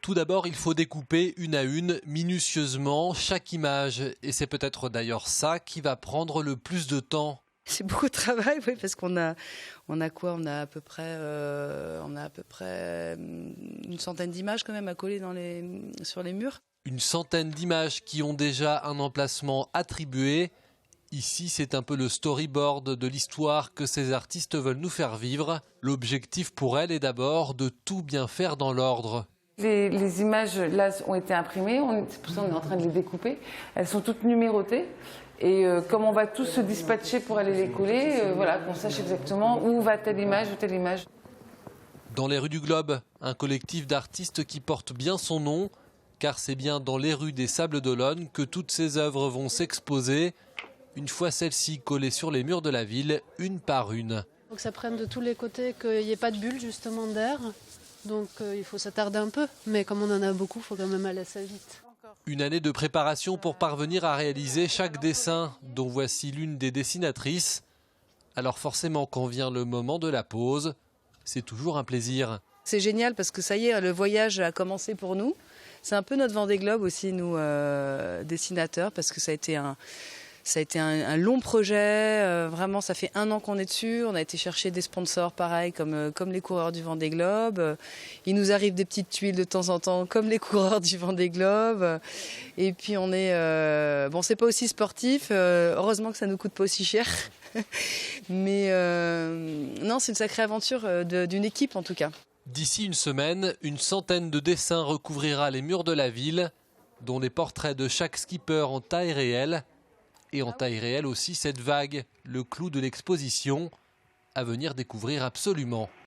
Tout d'abord, il faut découper une à une, minutieusement, chaque image. Et c'est peut-être d'ailleurs ça qui va prendre le plus de temps. C'est beaucoup de travail, oui, parce qu'on a quoi? On a à peu près une centaine d'images quand même à coller sur les murs. Une centaine d'images qui ont déjà un emplacement attribué. Ici, c'est un peu le storyboard de l'histoire que ces artistes veulent nous faire vivre. L'objectif pour elles est d'abord de tout bien faire dans l'ordre. Les images là ont été imprimées, c'est pour ça qu'on est en train de les découper. Elles sont toutes numérotées. Et comme on va tous se dispatcher pour aller les coller, voilà, qu'on sache exactement où va telle image ou telle image. Dans les rues du Globe, un collectif d'artistes qui porte bien son nom, car c'est bien dans les rues des Sables d'Olonne que toutes ces œuvres vont s'exposer, une fois celles-ci collées sur les murs de la ville, une par une. Il faut que ça prenne de tous les côtés, qu'il n'y ait pas de bulle justement d'air. Donc il faut s'attarder un peu, mais comme on en a beaucoup, il faut quand même aller assez vite. Une année de préparation pour parvenir à réaliser chaque dessin, dont voici l'une des dessinatrices. Alors forcément, quand vient le moment de la pause, c'est toujours un plaisir. C'est génial parce que ça y est, le voyage a commencé pour nous. C'est un peu notre Vendée Globe aussi, nous, dessinateurs, parce que ça a été un long projet. Vraiment, ça fait 1 an qu'on est dessus. On a été chercher des sponsors, pareil, comme les coureurs du Vendée Globe. Il nous arrive des petites tuiles de temps en temps, comme les coureurs du Vendée Globe. Et puis on est, bon, c'est pas aussi sportif. Heureusement que ça nous coûte pas aussi cher. Mais non, c'est une sacrée aventure d'une équipe en tout cas. D'ici une semaine, une centaine de dessins recouvrira les murs de la ville, dont les portraits de chaque skipper en taille réelle. Et en taille réelle aussi cette vague, le clou de l'exposition, à venir découvrir absolument.